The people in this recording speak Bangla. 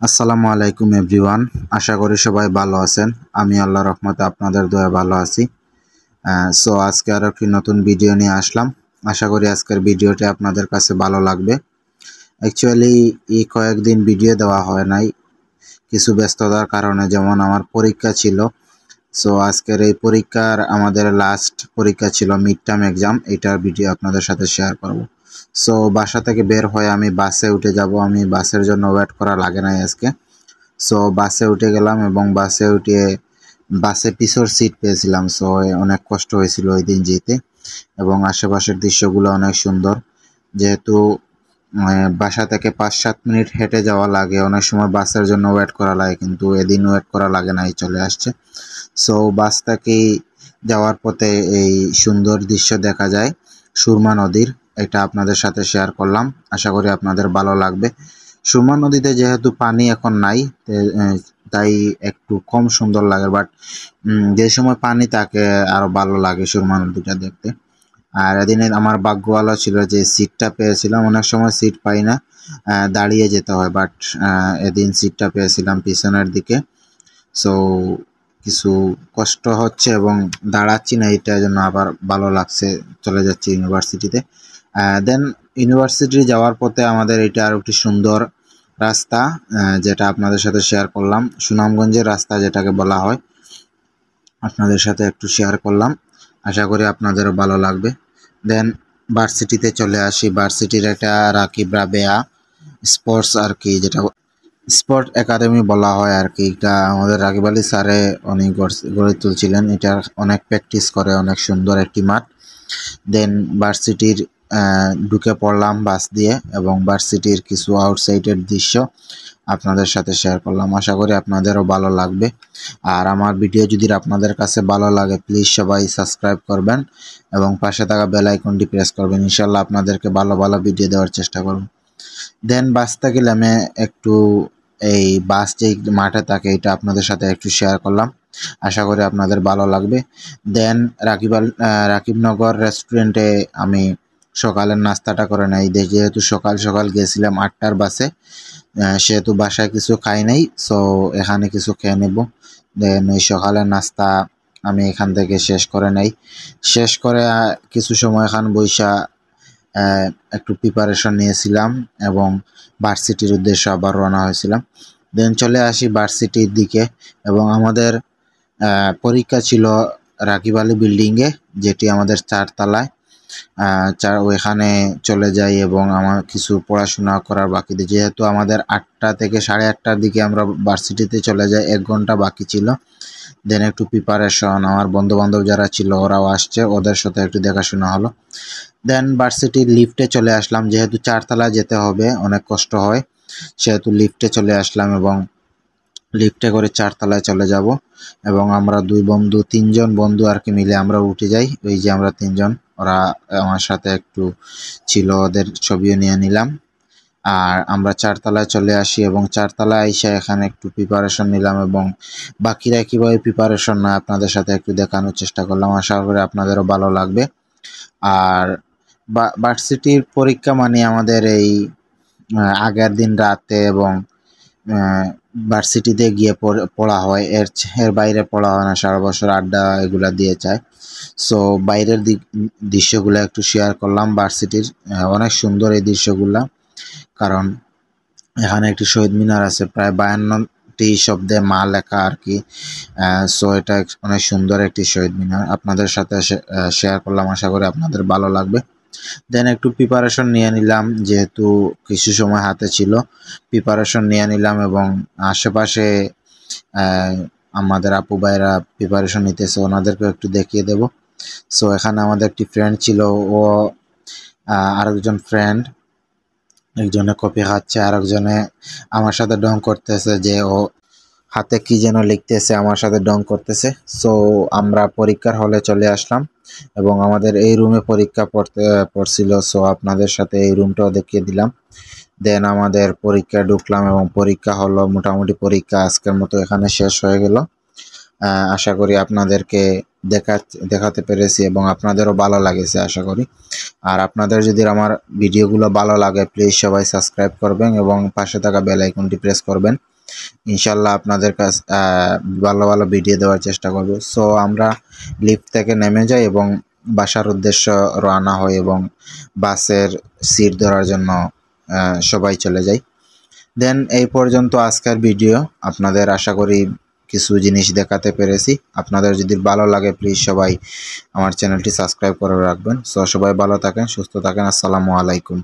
আসসালামু আলাইকুম এভরিওয়ান। আশা করি সবাই ভালো আছেন। আমি আল্লাহর রহমতে আপনাদের দয়ায় ভালো আছি। আজকে আরও একটি নতুন ভিডিও নিয়ে আসলাম। আশা করি আজকের ভিডিওটি আপনাদের কাছে ভালো লাগবে। অ্যাকচুয়ালি এই কয়েকদিন ভিডিও দেওয়া হয় নাই কিছু ব্যস্ততার কারণে, যেমন আমার পরীক্ষা ছিল। আজকের এই পরীক্ষার আমাদের লাস্ট পরীক্ষা ছিল মিড টার্ম এক্সাম, এটার ভিডিও আপনাদের সাথে শেয়ার করব। বাসা থেকে বের হয়ে আমি বাসে উঠে যাব। আমি বাসের জন্য ওয়েট করা লাগে নাই আজকে। বাসে উঠে গেলাম এবং বাসে পিছর সিট পেয়েছিলাম। অনেক কষ্ট হয়েছিল ওই দিন যেতে, এবং আশেপাশের দৃশ্যগুলো অনেক সুন্দর। যেহেতু বাসা থেকে 5-7 মিনিট হেঁটে যাওয়া লাগে, অনেক সময় বাসের জন্য ওয়েট করা লাগে, কিন্তু এদিন ওয়েট করা লাগে নাই, চলে আসছে। বাস থেকে যাওয়ার পথে এই সুন্দর দৃশ্য দেখা যায় সুরমা নদীর। এটা আপনাদের সাথে শেয়ার করলাম, আশা করি আপনাদের ভালো লাগবে। সুরমা নদীতে যেহেতু পানি এখন নাই, তাই একটু কম সুন্দর লাগে, বাট যে সময় পানি থাকে আরো ভালো লাগে সুরমা নদীটা দেখতে। আর এদিনে আমার ভাগ্য ভালো ছিল যে সিটটা পেয়েছিলাম। অনেক সময় সিট পাই না, দাঁড়িয়ে যেতে হয়, বাট এদিন সিটটা পেয়েছিলাম পিছনের দিকে। সো কিছু কষ্ট হচ্ছে এবং দাঁড়াচ্ছি না, এটার জন্য আবার ভালো লাগছে। চলে যাচ্ছি ইউনিভার্সিটিতে। দেন ইউনিভার্সিটি যাওয়ার পথে আমাদের এটা আর একটি সুন্দর রাস্তা, যেটা আপনাদের সাথে শেয়ার করলাম। সুনামগঞ্জের রাস্তা যেটাকে বলা হয়, আপনাদের সাথে একটু শেয়ার করলাম। আশা করি আপনাদেরও ভালো লাগবে। দেন ভার্সিটিতে চলে আসি। ভার্সিটির একটা রাকিব রাবেয়া স্পোর্টস আর কি, যেটা স্পোর্ট একাডেমি বলা হয় আর কি। এটা আমাদের রাকিব আলী স্যারে অনেক গড়ে তুলছিলেন। এটা অনেক প্র্যাকটিস করে, অনেক সুন্দর একটি মাঠ। দেন ভার্সিটির ঢুকে পড়লাম বাস দিয়ে, এবং ভার্সিটির কিছু আউটসাইডের দৃশ্য আপনাদের সাথে শেয়ার করলাম। আশা করি আপনাদেরও ভালো লাগবে। আর আমার ভিডিও যদি আপনাদের কাছে ভালো লাগে, প্লিজ সবাই সাবস্ক্রাইব করবেন এবং পাশে থাকা বেল আইকনটি প্রেস করবেন। ইনশাল্লাহ আপনাদেরকে ভালো ভালো ভিডিও দেওয়ার চেষ্টা করব। দেন বাস থেকে নেমে একটু এই বাস যেই মাঠে থাকে এটা আপনাদের সাথে একটু শেয়ার করলাম। আশা করি আপনাদের ভালো লাগবে। দেন রাকিবনগর রেস্টুরেন্টে আমি সকালের নাস্তাটা করে নেই। যেহেতু সকাল সকাল গেছিলাম 8টার বাসে, সেহেতু বাসায় কিছু খাই নাই। এখানে কিছু খেয়ে নেব। দেন এই সকালের নাস্তা আমি এখান থেকে শেষ করে নেই। শেষ করে কিছু সময় এখান বৈশা একটু প্রিপারেশন নিয়েছিলাম এবং ভার্সিটির উদ্দেশ্যে আবার রওনা হয়েছিলাম। দেন চলে আসি ভার্সিটির দিকে, এবং আমাদের পরীক্ষা ছিল রাকিব আলী বিল্ডিংয়ে, যেটি আমাদের 4 তলায়। ওইখানে চলে যাই এবং আমার কিছু পড়াশোনা করার বাকি, যেহেতু আমাদের 8টা থেকে 8:30টার দিকে আমরা ভার্সিটিতে চলে যাই, 1 ঘন্টা বাকি ছিল। দেন একটু প্রিপারেশন, আমার বন্ধু বান্ধব যারা ছিল ওরাও আসছে, ওদের সাথে একটু দেখাশোনা হলো। দেন ভার্সিটির লিফটে চলে আসলাম, যেহেতু 4 তলায় যেতে হবে, অনেক কষ্ট হয়, সেহেতু লিফটে চলে আসলাম এবং লিফটে করে 4 তলায় চলে যাব। এবং আমরা 3জন বন্ধু আর কি মিলে আমরা উঠে যাই। ওই যে আমরা 3জন, ওরা আমার সাথে একটু ছিল, ওদের ছবিও নিয়ে নিলাম। আর আমরা 4 তলায় চলে আসি এবং 4 তলায় এসে এখানে একটু প্রিপারেশন নিলাম, এবং বাকিরা কীভাবে প্রিপারেশন নেয় আপনাদের সাথে একটু দেখানোর চেষ্টা করলাম। আশা করি আপনাদেরও ভালো লাগবে। আর ভার্সিটির পরীক্ষা মানে আমাদের এই আগের দিন রাতে এবং ভার্সিটিতে গিয়ে পড়া হয়, এর বাইরে পড়া হয় না। সারা বছর আড্ডা এগুলা দিয়ে যায়। বাইরের দৃশ্যগুলো একটু শেয়ার করলাম ভার্সিটির। অনেক সুন্দর এই দৃশ্যগুলা, কারণ এখানে একটি শহীদ মিনার আছে, প্রায় 52টি শব্দে মা লেখা আর কি। এটা অনেক সুন্দর একটি শহীদ মিনার, আপনাদের সাথে শেয়ার করলাম। আশা করি আপনাদের ভালো লাগবে। দেন একটু প্রিপারেশন নিয়ে নিলাম, যেহেতু কিছু সময় হাতে ছিল, প্রিপারেশন নিয়ে নিলাম এবং আশেপাশে আমাদের আপু ভাইরা প্রিপারেশন নিতেছে, ওনাদেরকে একটু দেখিয়ে দেব। এখানে আমাদের একটি ফ্রেন্ড ছিল, ও আরেকজন ফ্রেন্ড, একজনে কপি খাচ্ছে, আরেকজনে আমার সাথে ডং করতেছে, যে ও হাতে কি যেন লিখতেছে, আমার সাথে ডং করতেছে। আমরা পরীক্ষার হলে চলে আসলাম এবং আমাদের এই রুমে পরীক্ষা পড়ছিল। আপনাদের সাথে এই রুমটাও দেখিয়ে দিলাম। দেন আমাদের পরীক্ষা ঢুকলাম এবং পরীক্ষা হলো। মোটামুটি পরীক্ষা আজকের মতো এখানে শেষ হয়ে গেল। আশা করি আপনাদেরকে দেখাতে পেরেছি এবং আপনাদেরও ভালো লাগেছে আশা করি। আর আপনাদের যদি আমার ভিডিওগুলো ভালো লাগে, প্লিজ সবাই সাবস্ক্রাইব করবেন এবং পাশে থাকা বেল আইকনটি প্রেস করবেন। ইনশাল্লাহ আপনাদের কাছে ভালো ভালো ভিডিও দেওয়ার চেষ্টা করব। সো আমরা লিফট থেকে নেমে যাই এবং বাসার উদ্দেশ্য রওনা হই এবং বাসের সিট ধরার জন্য সবাই চলে যাই। দেন এই পর্যন্ত আজকের ভিডিও। আপনাদের আশা করি কিছু জিনিস দেখাতে পেরেছি। আপনাদের যদি ভালো লাগে প্লিজ সবাই আমার চ্যানেলটি সাবস্ক্রাইব করে রাখবেন। সো সবাই ভালো থাকেন, সুস্থ থাকেন। আসসালামু আলাইকুম।